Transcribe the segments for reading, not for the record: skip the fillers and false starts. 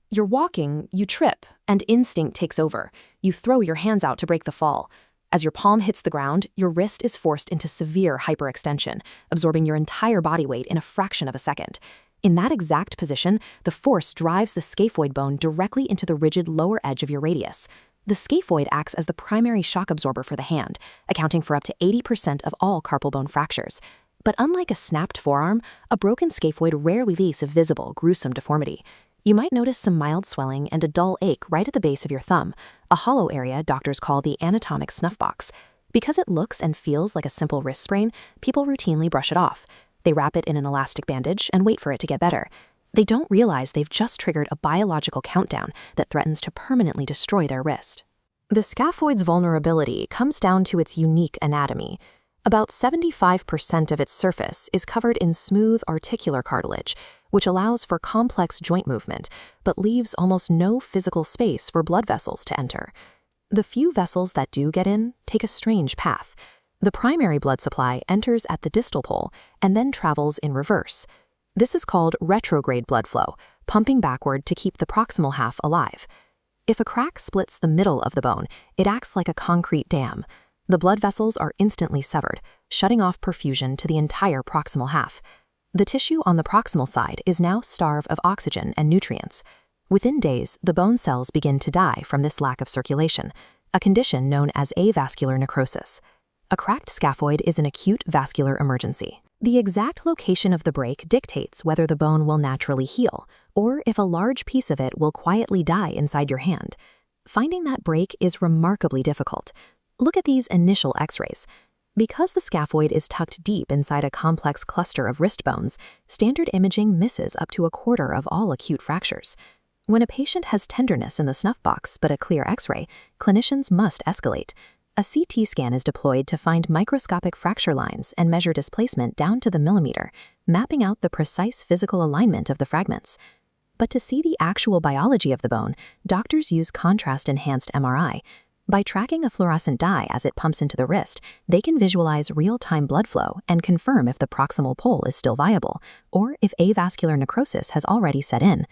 You're walking, you trip, and instinct takes over. You throw your hands out to break the fall. As your palm hits the ground, your wrist is forced into severe hyperextension, absorbing your entire body weight in a fraction of a second. In that exact position, the force drives the scaphoid bone directly into the rigid lower edge of your radius. The scaphoid acts as the primary shock absorber for the hand, accounting for up to 80% of all carpal bone fractures. But unlike a snapped forearm, a broken scaphoid rarely leaves a visible, gruesome deformity. You might notice some mild swelling and a dull ache right at the base of your thumb, a hollow area doctors call the anatomic snuff box. Because it looks and feels like a simple wrist sprain, people routinely brush it off. They wrap it in an elastic bandage and wait for it to get better. They don't realize they've just triggered a biological countdown that threatens to permanently destroy their wrist. The scaphoid's vulnerability comes down to its unique anatomy. About 75% of its surface is covered in smooth articular cartilage, which allows for complex joint movement, but leaves almost no physical space for blood vessels to enter. The few vessels that do get in take a strange path. The primary blood supply enters at the distal pole and then travels in reverse. This is called retrograde blood flow, pumping backward to keep the proximal half alive. If a crack splits the middle of the bone, it acts like a concrete dam. The blood vessels are instantly severed, shutting off perfusion to the entire proximal half. The tissue on the proximal side is now starved of oxygen and nutrients. Within days, the bone cells begin to die from this lack of circulation, a condition known as avascular necrosis. A cracked scaphoid is an acute vascular emergency. The exact location of the break dictates whether the bone will naturally heal, or if a large piece of it will quietly die inside your hand. Finding that break is remarkably difficult. Look at these initial X-rays. Because the scaphoid is tucked deep inside a complex cluster of wrist bones, standard imaging misses up to a quarter of all acute fractures. When a patient has tenderness in the snuff box but a clear X-ray, clinicians must escalate. A CT scan is deployed to find microscopic fracture lines and measure displacement down to the millimeter, mapping out the precise physical alignment of the fragments. But to see the actual biology of the bone, doctors use contrast-enhanced MRI. By tracking a fluorescent dye as it pumps into the wrist, they can visualize real-time blood flow and confirm if the proximal pole is still viable, or if avascular necrosis has already set in.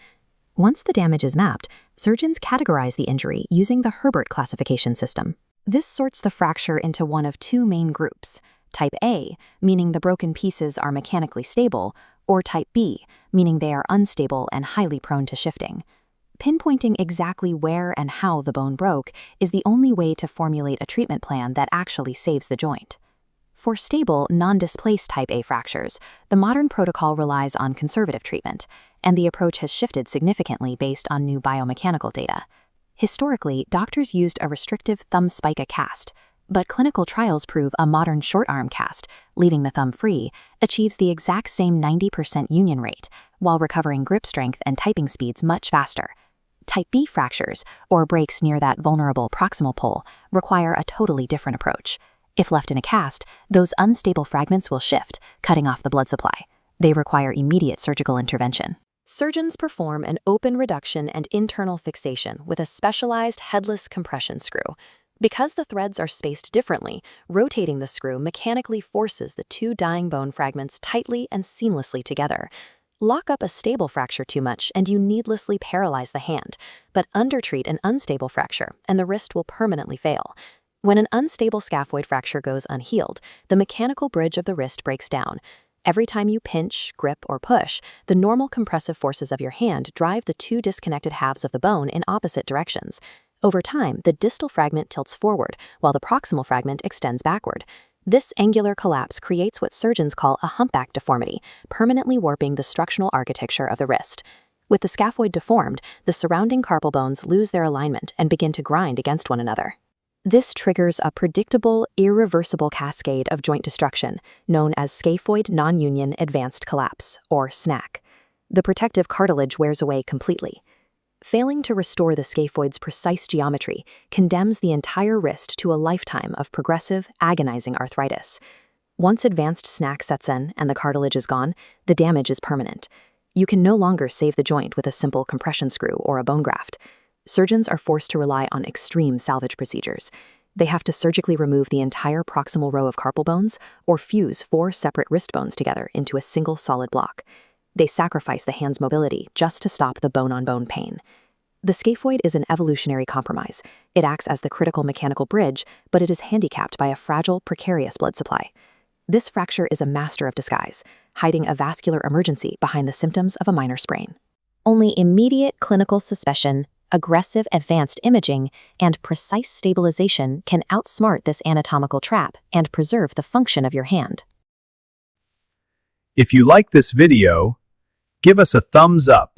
Once the damage is mapped, surgeons categorize the injury using the Herbert classification system. This sorts the fracture into one of two main groups: Type A, meaning the broken pieces are mechanically stable, or Type B, meaning they are unstable and highly prone to shifting. Pinpointing exactly where and how the bone broke is the only way to formulate a treatment plan that actually saves the joint. For stable, non-displaced Type A fractures, the modern protocol relies on conservative treatment, and the approach has shifted significantly based on new biomechanical data. Historically, doctors used a restrictive thumb spica cast, but clinical trials prove a modern short-arm cast, leaving the thumb free, achieves the exact same 90% union rate, while recovering grip strength and typing speeds much faster. Type B fractures, or breaks near that vulnerable proximal pole, require a totally different approach. If left in a cast, those unstable fragments will shift, cutting off the blood supply. They require immediate surgical intervention. Surgeons perform an open reduction and internal fixation with a specialized headless compression screw. Because the threads are spaced differently, rotating the screw mechanically forces the two dying bone fragments tightly and seamlessly together. Lock up a stable fracture too much and you needlessly paralyze the hand, but undertreat an unstable fracture and the wrist will permanently fail. When an unstable scaphoid fracture goes unhealed, the mechanical bridge of the wrist breaks down. Every time you pinch, grip, or push, the normal compressive forces of your hand drive the two disconnected halves of the bone in opposite directions. Over time, the distal fragment tilts forward, while the proximal fragment extends backward. This angular collapse creates what surgeons call a humpback deformity, permanently warping the structural architecture of the wrist. With the scaphoid deformed, the surrounding carpal bones lose their alignment and begin to grind against one another. This triggers a predictable, irreversible cascade of joint destruction, known as scaphoid non-union advanced collapse, or SNAC. The protective cartilage wears away completely. Failing to restore the scaphoid's precise geometry condemns the entire wrist to a lifetime of progressive, agonizing arthritis. Once advanced SNAC sets in and the cartilage is gone, the damage is permanent. You can no longer save the joint with a simple compression screw or a bone graft. Surgeons are forced to rely on extreme salvage procedures. They have to surgically remove the entire proximal row of carpal bones or fuse 4 separate wrist bones together into a single solid block. They sacrifice the hand's mobility just to stop the bone-on-bone pain. The scaphoid is an evolutionary compromise. It acts as the critical mechanical bridge, but it is handicapped by a fragile, precarious blood supply. This fracture is a master of disguise, hiding a vascular emergency behind the symptoms of a minor sprain. Only immediate clinical suspicion, aggressive advanced imaging, and precise stabilization can outsmart this anatomical trap and preserve the function of your hand. If you like this video, give us a thumbs up